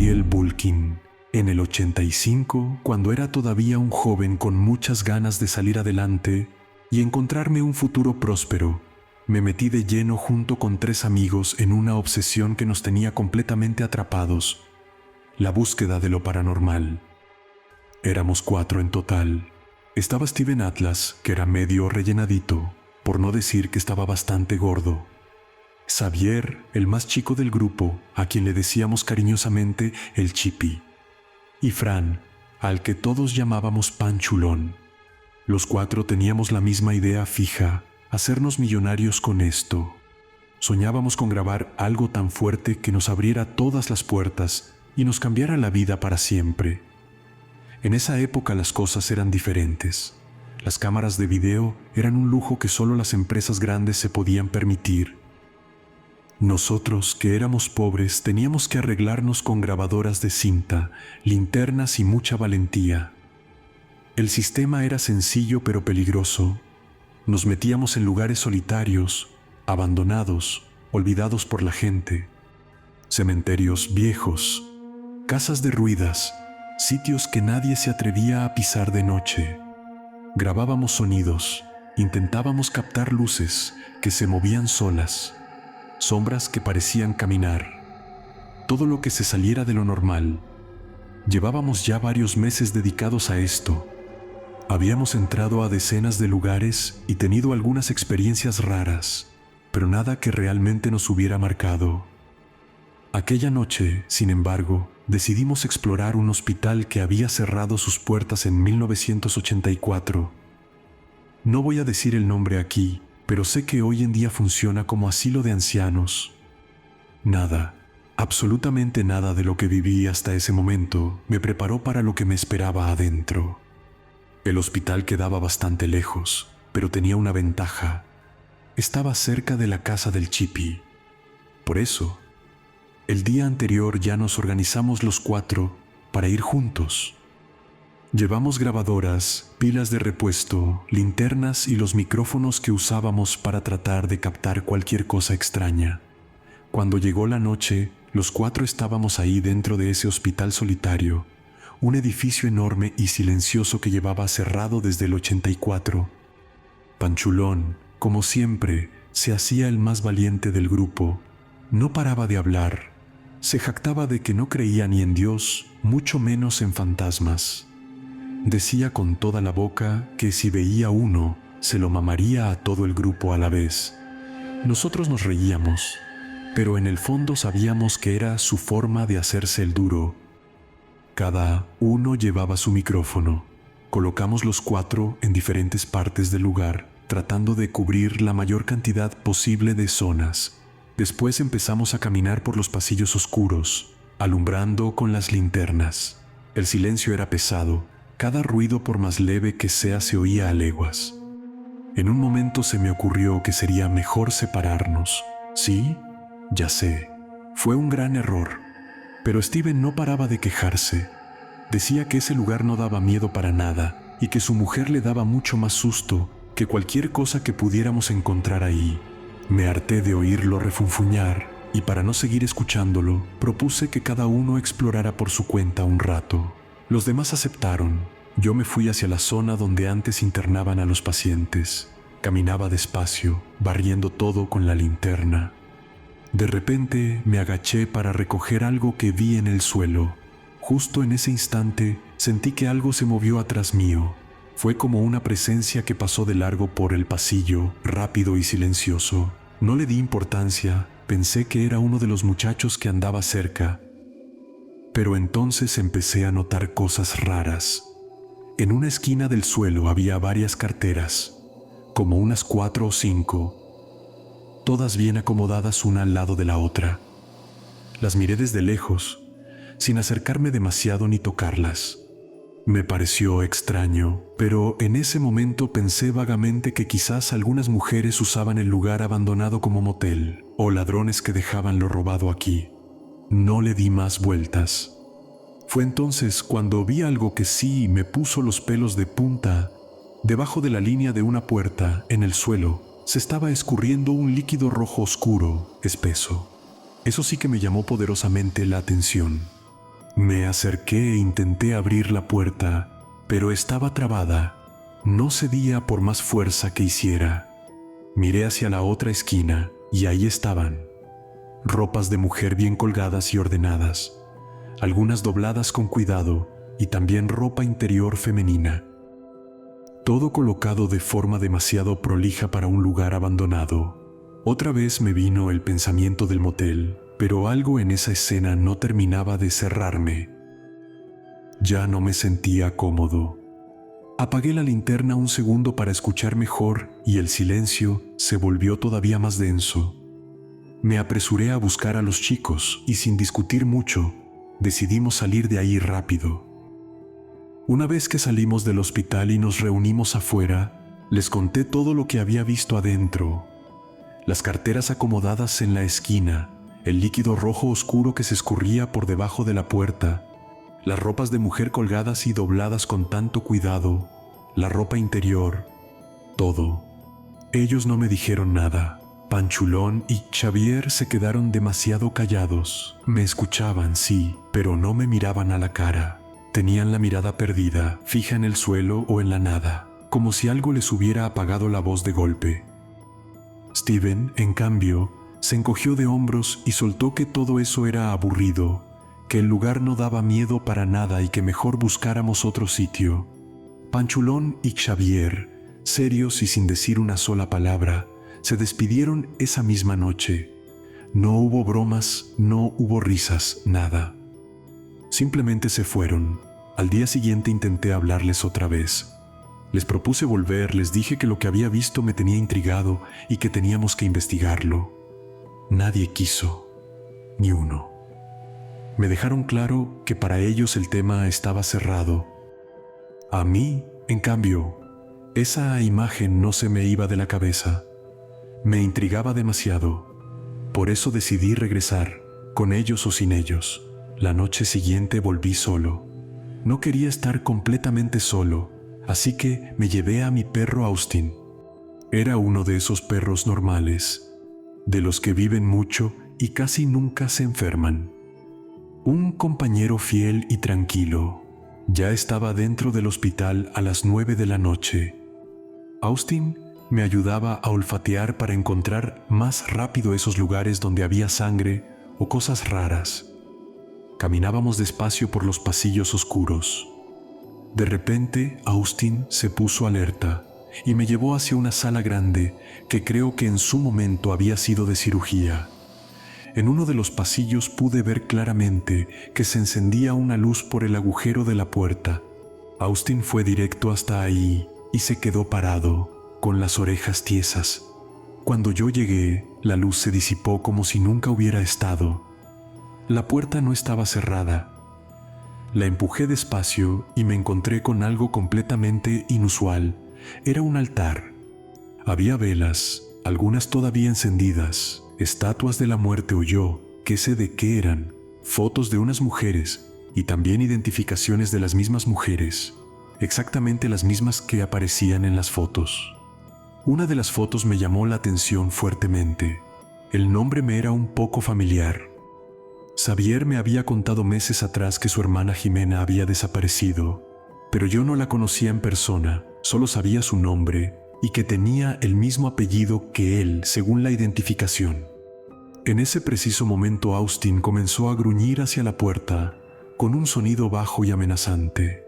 Gabriel Bulkin. En el 85, cuando era todavía un joven con muchas ganas de salir adelante y encontrarme un futuro próspero, me metí de lleno junto con 3 amigos en una obsesión que nos tenía completamente atrapados: la búsqueda de lo paranormal. Éramos 4 en total. Estaba Steven Atlas, que era medio rellenadito, por no decir que estaba bastante gordo. Xavier, el más chico del grupo, a quien le decíamos cariñosamente el Chipi. Y Fran, al que todos llamábamos Panchulón. Los 4 teníamos la misma idea fija: hacernos millonarios con esto. Soñábamos con grabar algo tan fuerte que nos abriera todas las puertas y nos cambiara la vida para siempre. En esa época las cosas eran diferentes. Las cámaras de video eran un lujo que solo las empresas grandes se podían permitir. Nosotros, que éramos pobres, teníamos que arreglarnos con grabadoras de cinta, linternas y mucha valentía. El sistema era sencillo pero peligroso. Nos metíamos en lugares solitarios, abandonados, olvidados por la gente. Cementerios viejos, casas derruidas, sitios que nadie se atrevía a pisar de noche. Grabábamos sonidos, intentábamos captar luces que se movían solas, sombras que parecían caminar, todo lo que se saliera de lo normal. Llevábamos ya varios meses dedicados a esto. Habíamos entrado a decenas de lugares y tenido algunas experiencias raras, pero nada que realmente nos hubiera marcado. Aquella noche, sin embargo, decidimos explorar un hospital que había cerrado sus puertas en 1984. No voy a decir el nombre aquí, pero sé que hoy en día funciona como asilo de ancianos. Nada, absolutamente nada de lo que viví hasta ese momento me preparó para lo que me esperaba adentro. El hospital quedaba bastante lejos, pero tenía una ventaja: estaba cerca de la casa del Chipi. Por eso, el día anterior ya nos organizamos los 4 para ir juntos. Llevamos grabadoras, pilas de repuesto, linternas y los micrófonos que usábamos para tratar de captar cualquier cosa extraña. Cuando llegó la noche, los 4 estábamos ahí dentro de ese hospital solitario, un edificio enorme y silencioso que llevaba cerrado desde el 84. Panchulón, como siempre, se hacía el más valiente del grupo. No paraba de hablar. Se jactaba de que no creía ni en Dios, mucho menos en fantasmas. Decía con toda la boca que si veía uno, se lo mamaría a todo el grupo a la vez. Nosotros nos reíamos, pero en el fondo sabíamos que era su forma de hacerse el duro. Cada uno llevaba su micrófono. Colocamos los 4 en diferentes partes del lugar, tratando de cubrir la mayor cantidad posible de zonas. Después empezamos a caminar por los pasillos oscuros, alumbrando con las linternas. El silencio era pesado. Cada ruido, por más leve que sea, se oía a leguas. En un momento se me ocurrió que sería mejor separarnos. Sí, ya sé, fue un gran error. Pero Steven no paraba de quejarse. Decía que ese lugar no daba miedo para nada y que su mujer le daba mucho más susto que cualquier cosa que pudiéramos encontrar ahí. Me harté de oírlo refunfuñar y, para no seguir escuchándolo, propuse que cada uno explorara por su cuenta un rato. Los demás aceptaron. Yo me fui hacia la zona donde antes internaban a los pacientes. Caminaba despacio, barriendo todo con la linterna. De repente me agaché para recoger algo que vi en el suelo. Justo en ese instante sentí que algo se movió atrás mío. Fue como una presencia que pasó de largo por el pasillo, rápido y silencioso. No le di importancia, pensé que era uno de los muchachos que andaba cerca. Pero entonces empecé a notar cosas raras. En una esquina del suelo había varias carteras, como unas 4 o 5. Todas bien acomodadas una al lado de la otra. Las miré desde lejos, sin acercarme demasiado ni tocarlas. Me pareció extraño, pero en ese momento pensé vagamente que quizás algunas mujeres usaban el lugar abandonado como motel, o ladrones que dejaban lo robado aquí. No le di más vueltas. Fue entonces cuando vi algo que sí me puso los pelos de punta. Debajo de la línea de una puerta, en el suelo, se estaba escurriendo un líquido rojo oscuro, espeso. Eso sí que me llamó poderosamente la atención. Me acerqué e intenté abrir la puerta, pero estaba trabada. No cedía por más fuerza que hiciera. Miré hacia la otra esquina y ahí estaban. Ropas de mujer bien colgadas y ordenadas, algunas dobladas con cuidado y también ropa interior femenina. Todo colocado de forma demasiado prolija para un lugar abandonado. Otra vez me vino el pensamiento del motel, pero algo en esa escena no terminaba de cerrarme. Ya no me sentía cómodo. Apagué la linterna un segundo para escuchar mejor y el silencio se volvió todavía más denso. Me apresuré a buscar a los chicos y sin discutir mucho, decidimos salir de ahí rápido. Una vez que salimos del hospital y nos reunimos afuera, les conté todo lo que había visto adentro. Las carteras acomodadas en la esquina, el líquido rojo oscuro que se escurría por debajo de la puerta, las ropas de mujer colgadas y dobladas con tanto cuidado, la ropa interior, todo. Ellos no me dijeron nada. Panchulón y Xavier se quedaron demasiado callados. Me escuchaban, sí, pero no me miraban a la cara. Tenían la mirada perdida, fija en el suelo o en la nada, como si algo les hubiera apagado la voz de golpe. Steven, en cambio, se encogió de hombros y soltó que todo eso era aburrido, que el lugar no daba miedo para nada y que mejor buscáramos otro sitio. Panchulón y Xavier, serios y sin decir una sola palabra, se despidieron esa misma noche. No hubo bromas, no hubo risas, nada. Simplemente se fueron. Al día siguiente intenté hablarles otra vez. Les propuse volver, les dije que lo que había visto me tenía intrigado y que teníamos que investigarlo. Nadie quiso, ni uno. Me dejaron claro que para ellos el tema estaba cerrado. A mí, en cambio, esa imagen no se me iba de la cabeza. Me intrigaba demasiado. Por eso decidí regresar, con ellos o sin ellos. La noche siguiente volví solo. No quería estar completamente solo, así que me llevé a mi perro Austin. Era uno de esos perros normales, de los que viven mucho y casi nunca se enferman. Un compañero fiel y tranquilo. Ya estaba dentro del hospital a las 9 de la noche. Austin me ayudaba a olfatear para encontrar más rápido esos lugares donde había sangre o cosas raras. Caminábamos despacio por los pasillos oscuros. De repente, Austin se puso alerta y me llevó hacia una sala grande que creo que en su momento había sido de cirugía. En uno de los pasillos pude ver claramente que se encendía una luz por el agujero de la puerta. Austin fue directo hasta ahí y se quedó parado, con las orejas tiesas. Cuando yo llegué, la luz se disipó como si nunca hubiera estado. La puerta no estaba cerrada. La empujé despacio y me encontré con algo completamente inusual. Era un altar. Había velas, algunas todavía encendidas, estatuas de la muerte o yo, qué sé de qué eran, fotos de unas mujeres y también identificaciones de las mismas mujeres, exactamente las mismas que aparecían en las fotos. Una de las fotos me llamó la atención fuertemente. El nombre me era un poco familiar. Xavier me había contado meses atrás que su hermana Jimena había desaparecido, pero yo no la conocía en persona, solo sabía su nombre y que tenía el mismo apellido que él, según la identificación. En ese preciso momento Austin comenzó a gruñir hacia la puerta, con un sonido bajo y amenazante.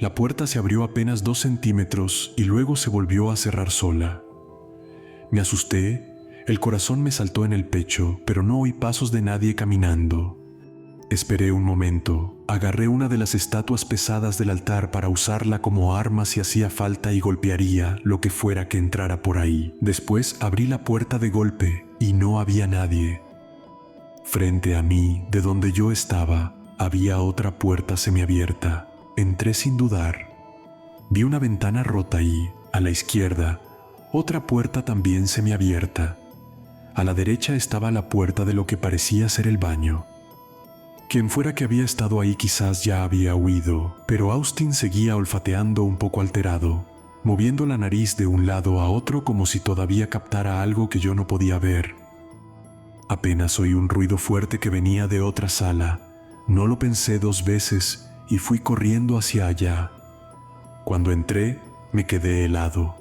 La puerta se abrió apenas 2 centímetros y luego se volvió a cerrar sola. Me asusté, el corazón me saltó en el pecho, pero no oí pasos de nadie caminando. Esperé un momento, agarré una de las estatuas pesadas del altar para usarla como arma si hacía falta y golpearía lo que fuera que entrara por ahí. Después abrí la puerta de golpe y no había nadie. Frente a mí, de donde yo estaba, había otra puerta semiabierta. Entré sin dudar. Vi una ventana rota y, a la izquierda, otra puerta también semiabierta. A la derecha estaba la puerta de lo que parecía ser el baño. Quien fuera que había estado ahí quizás ya había huido, pero Austin seguía olfateando un poco alterado, moviendo la nariz de un lado a otro como si todavía captara algo que yo no podía ver. Apenas oí un ruido fuerte que venía de otra sala, No lo pensé 2 veces y fui corriendo hacia allá. Cuando entré, me quedé helado.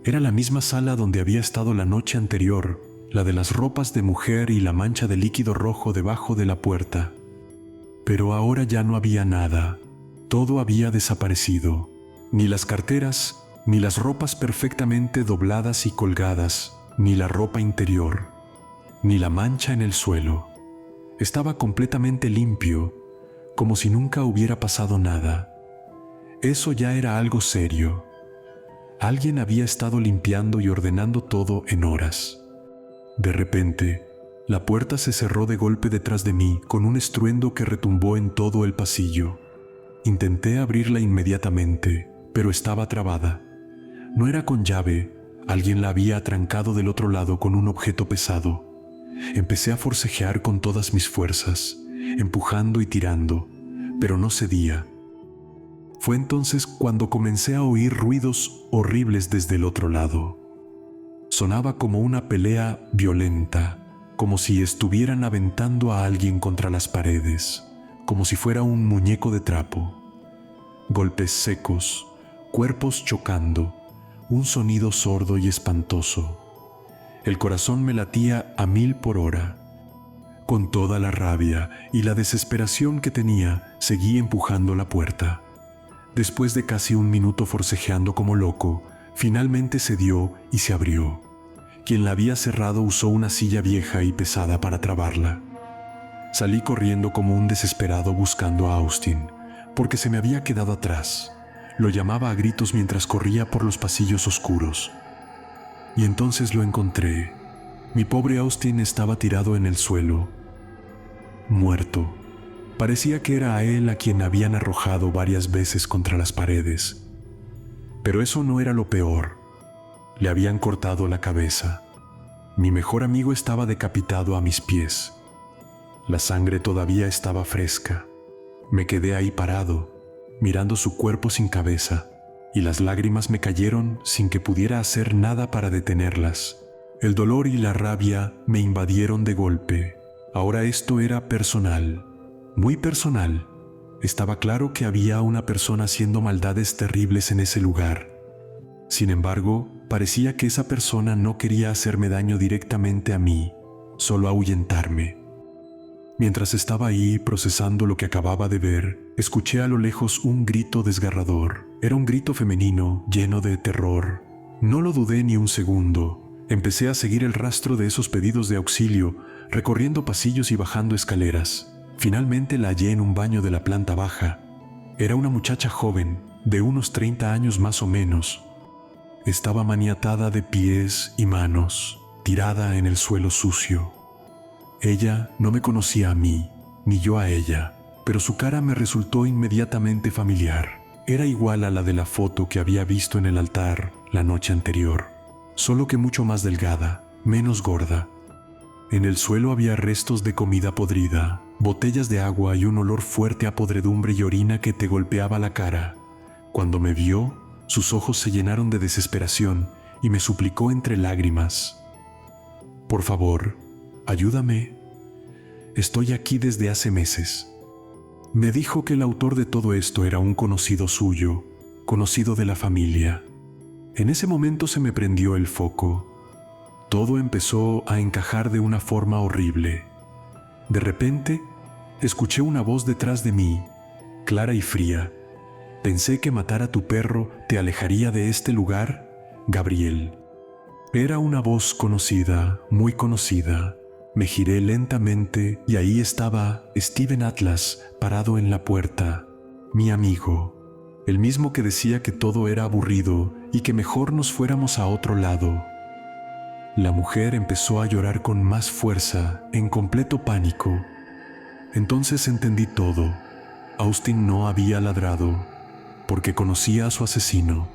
Era la misma sala donde había estado la noche anterior, la de las ropas de mujer y la mancha de líquido rojo debajo de la puerta. Pero ahora ya no había nada. Todo había desaparecido. Ni las carteras, ni las ropas perfectamente dobladas y colgadas, ni la ropa interior, ni la mancha en el suelo. Estaba completamente limpio, como si nunca hubiera pasado nada. Eso ya era algo serio. Alguien había estado limpiando y ordenando todo en horas. De repente, la puerta se cerró de golpe detrás de mí con un estruendo que retumbó en todo el pasillo. Intenté abrirla inmediatamente, pero estaba trabada. No era con llave, alguien la había atrancado del otro lado con un objeto pesado. Empecé a forcejear con todas mis fuerzas, empujando y tirando, pero no cedía. Fue entonces cuando comencé a oír ruidos horribles desde el otro lado. Sonaba como una pelea violenta, como si estuvieran aventando a alguien contra las paredes, como si fuera un muñeco de trapo. Golpes secos, cuerpos chocando, un sonido sordo y espantoso. El corazón me latía a 1000 por hora. Con toda la rabia y la desesperación que tenía, seguí empujando la puerta. Después de casi 1 minuto forcejeando como loco, finalmente cedió y se abrió. Quien la había cerrado usó una silla vieja y pesada para trabarla. Salí corriendo como un desesperado buscando a Austin, porque se me había quedado atrás. Lo llamaba a gritos mientras corría por los pasillos oscuros. Y entonces lo encontré. Mi pobre Austin estaba tirado en el suelo, muerto. Parecía que era a él a quien habían arrojado varias veces contra las paredes. Pero eso no era lo peor. Le habían cortado la cabeza. Mi mejor amigo estaba decapitado a mis pies. La sangre todavía estaba fresca. Me quedé ahí parado, mirando su cuerpo sin cabeza, y las lágrimas me cayeron sin que pudiera hacer nada para detenerlas. El dolor y la rabia me invadieron de golpe. Ahora esto era personal, muy personal. Estaba claro que había una persona haciendo maldades terribles en ese lugar. Sin embargo, parecía que esa persona no quería hacerme daño directamente a mí, solo ahuyentarme. Mientras estaba ahí procesando lo que acababa de ver, escuché a lo lejos un grito desgarrador. Era un grito femenino, lleno de terror. No lo dudé ni un segundo. Empecé a seguir el rastro de esos pedidos de auxilio, recorriendo pasillos y bajando escaleras. Finalmente la hallé en un baño de la planta baja. Era una muchacha joven, de unos 30 años más o menos. Estaba maniatada de pies y manos, tirada en el suelo sucio. Ella no me conocía a mí, ni yo a ella, pero su cara me resultó inmediatamente familiar. Era igual a la de la foto que había visto en el altar la noche anterior, solo que mucho más delgada, menos gorda. En el suelo había restos de comida podrida, botellas de agua y un olor fuerte a podredumbre y orina que te golpeaba la cara. Cuando me vio, sus ojos se llenaron de desesperación y me suplicó entre lágrimas: «Por favor, ayúdame. Estoy aquí desde hace meses». Me dijo que el autor de todo esto era un conocido suyo, conocido de la familia. En ese momento se me prendió el foco. Todo empezó a encajar de una forma horrible. De repente, escuché una voz detrás de mí, clara y fría. «Pensé que matar a tu perro te alejaría de este lugar, Gabriel». Era una voz conocida, muy conocida. Me giré lentamente y ahí estaba Steven Atlas parado en la puerta, mi amigo, el mismo que decía que todo era aburrido y que mejor nos fuéramos a otro lado. La mujer empezó a llorar con más fuerza, en completo pánico. Entonces entendí todo. Austin no había ladrado, porque conocía a su asesino.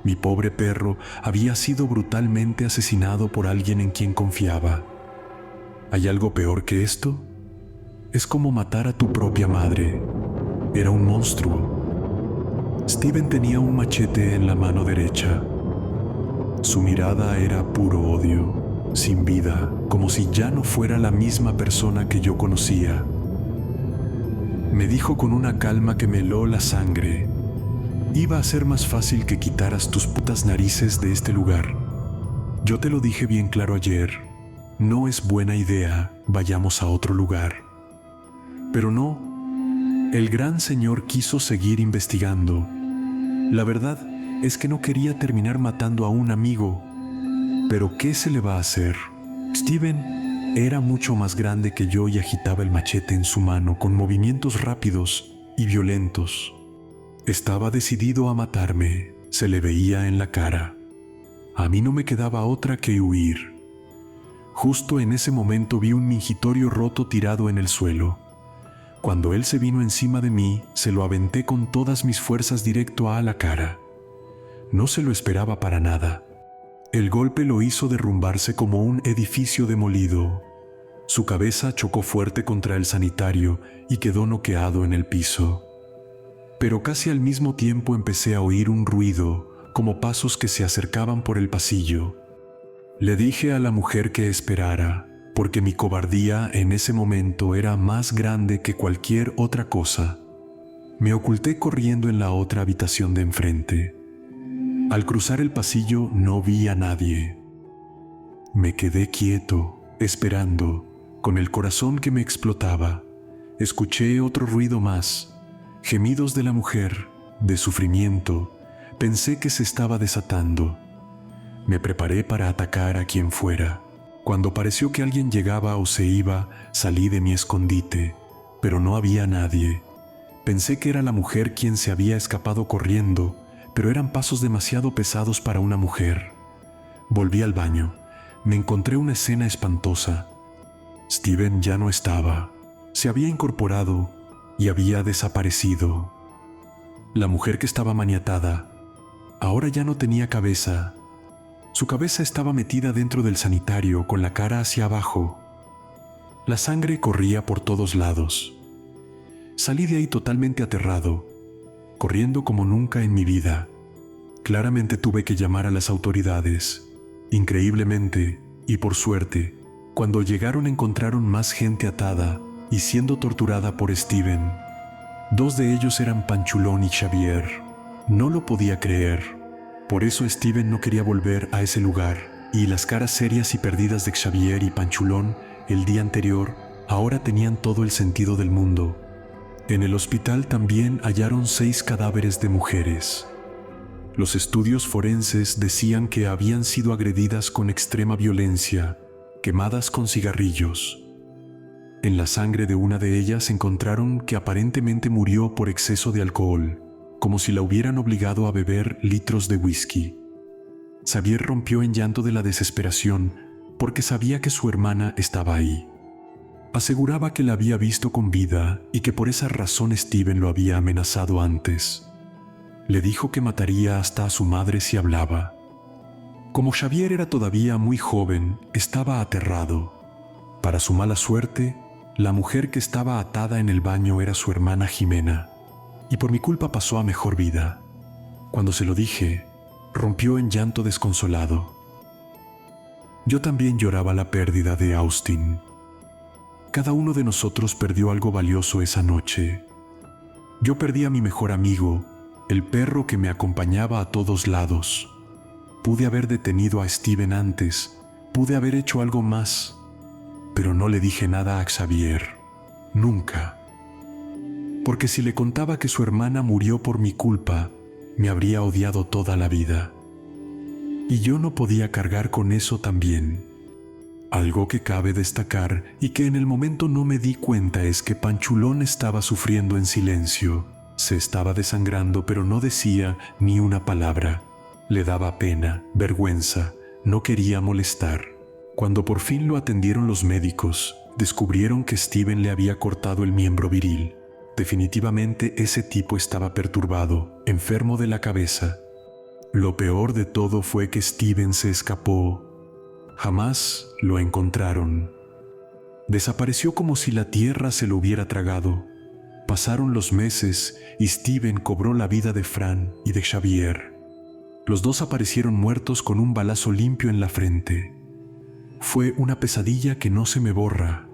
Mi pobre perro había sido brutalmente asesinado por alguien en quien confiaba. ¿Hay algo peor que esto? Es como matar a tu propia madre. Era un monstruo. Steven tenía un machete en la mano derecha. Su mirada era puro odio, sin vida, como si ya no fuera la misma persona que yo conocía. Me dijo con una calma que me heló la sangre. Iba a ser más fácil que quitaras tus putas narices de este lugar. Yo te lo dije bien claro ayer. No es buena idea, vayamos a otro lugar. Pero no. El gran señor quiso seguir investigando. La verdad es que no quería terminar matando a un amigo. Pero ¿qué se le va a hacer? Steven era mucho más grande que yo y agitaba el machete en su mano con movimientos rápidos y violentos. Estaba decidido a matarme, se le veía en la cara. A mí no me quedaba otra que huir. Justo en ese momento vi un mingitorio roto tirado en el suelo. Cuando él se vino encima de mí, se lo aventé con todas mis fuerzas directo a la cara. No se lo esperaba para nada. El golpe lo hizo derrumbarse como un edificio demolido. Su cabeza chocó fuerte contra el sanitario y quedó noqueado en el piso. Pero casi al mismo tiempo empecé a oír un ruido, como pasos que se acercaban por el pasillo. Le dije a la mujer que esperara, porque mi cobardía en ese momento era más grande que cualquier otra cosa. Me oculté corriendo en la otra habitación de enfrente. Al cruzar el pasillo no vi a nadie. Me quedé quieto, esperando, con el corazón que me explotaba. Escuché otro ruido más, gemidos de la mujer, de sufrimiento. Pensé que se estaba desatando. Me preparé para atacar a quien fuera. Cuando pareció que alguien llegaba o se iba, salí de mi escondite, pero no había nadie. Pensé que era la mujer quien se había escapado corriendo, pero eran pasos demasiado pesados para una mujer. Volví al baño. Me encontré una escena espantosa. Steven ya no estaba. Se había incorporado y había desaparecido. La mujer que estaba maniatada ahora ya no tenía cabeza. Su cabeza estaba metida dentro del sanitario con la cara hacia abajo. La sangre corría por todos lados. Salí de ahí totalmente aterrado, corriendo como nunca en mi vida. Claramente tuve que llamar a las autoridades. Increíblemente, y por suerte, cuando llegaron encontraron más gente atada y siendo torturada por Steven. 2 de ellos eran Panchulón y Xavier. No lo podía creer. Por eso Steven no quería volver a ese lugar, y las caras serias y perdidas de Xavier y Panchulón el día anterior ahora tenían todo el sentido del mundo. En el hospital también hallaron 6 cadáveres de mujeres. Los estudios forenses decían que habían sido agredidas con extrema violencia, quemadas con cigarrillos. En la sangre de una de ellas encontraron que aparentemente murió por exceso de alcohol, como si la hubieran obligado a beber litros de whisky. Xavier rompió en llanto de la desesperación porque sabía que su hermana estaba ahí. Aseguraba que la había visto con vida y que por esa razón Steven lo había amenazado antes. Le dijo que mataría hasta a su madre si hablaba. Como Xavier era todavía muy joven, estaba aterrado. Para su mala suerte, la mujer que estaba atada en el baño era su hermana Jimena, y por mi culpa pasó a mejor vida. Cuando se lo dije, rompió en llanto desconsolado. Yo también lloraba la pérdida de Austin. Cada uno de nosotros perdió algo valioso esa noche. Yo perdí a mi mejor amigo, el perro que me acompañaba a todos lados. Pude haber detenido a Steven antes, pude haber hecho algo más, pero no le dije nada a Xavier. Nunca. Porque si le contaba que su hermana murió por mi culpa, me habría odiado toda la vida. Y yo no podía cargar con eso también. Algo que cabe destacar y que en el momento no me di cuenta es que Panchulón estaba sufriendo en silencio. Se estaba desangrando, pero no decía ni una palabra. Le daba pena, vergüenza, no quería molestar. Cuando por fin lo atendieron los médicos, descubrieron que Steven le había cortado el miembro viril. Definitivamente ese tipo estaba perturbado, enfermo de la cabeza. Lo peor de todo fue que Steven se escapó. Jamás lo encontraron. Desapareció como si la tierra se lo hubiera tragado. Pasaron los meses y Steven cobró la vida de Fran y de Xavier. Los dos aparecieron muertos con un balazo limpio en la frente. Fue una pesadilla que no se me borra.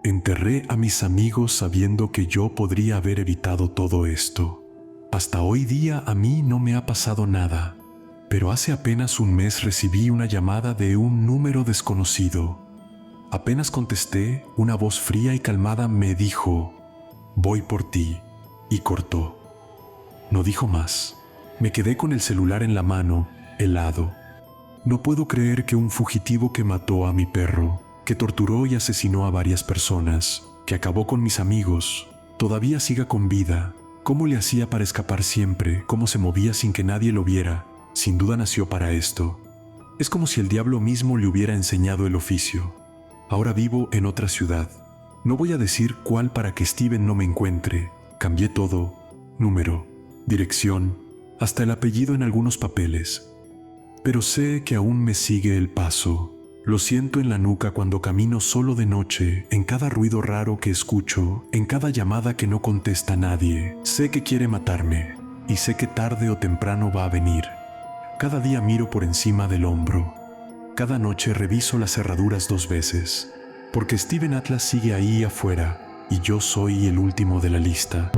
Enterré a mis amigos sabiendo que yo podría haber evitado todo esto. Hasta hoy día a mí no me ha pasado nada, pero hace apenas un mes recibí una llamada de un número desconocido. Apenas contesté, una voz fría y calmada me dijo: «Voy por ti», y cortó. No dijo más. Me quedé con el celular en la mano, helado. No puedo creer que un fugitivo que mató a mi perro, que torturó y asesinó a varias personas, que acabó con mis amigos, todavía siga con vida. ¿Cómo le hacía para escapar siempre? ¿Cómo se movía sin que nadie lo viera? Sin duda nació para esto. Es como si el diablo mismo le hubiera enseñado el oficio. Ahora vivo en otra ciudad. No voy a decir cuál para que Steven no me encuentre. Cambié todo: número, dirección, hasta el apellido en algunos papeles. Pero sé que aún me sigue el paso. Lo siento en la nuca cuando camino solo de noche, en cada ruido raro que escucho, en cada llamada que no contesta nadie. Sé que quiere matarme, y sé que tarde o temprano va a venir. Cada día miro por encima del hombro. Cada noche reviso las cerraduras 2 veces, porque Steven Atlas sigue ahí afuera, y yo soy el último de la lista.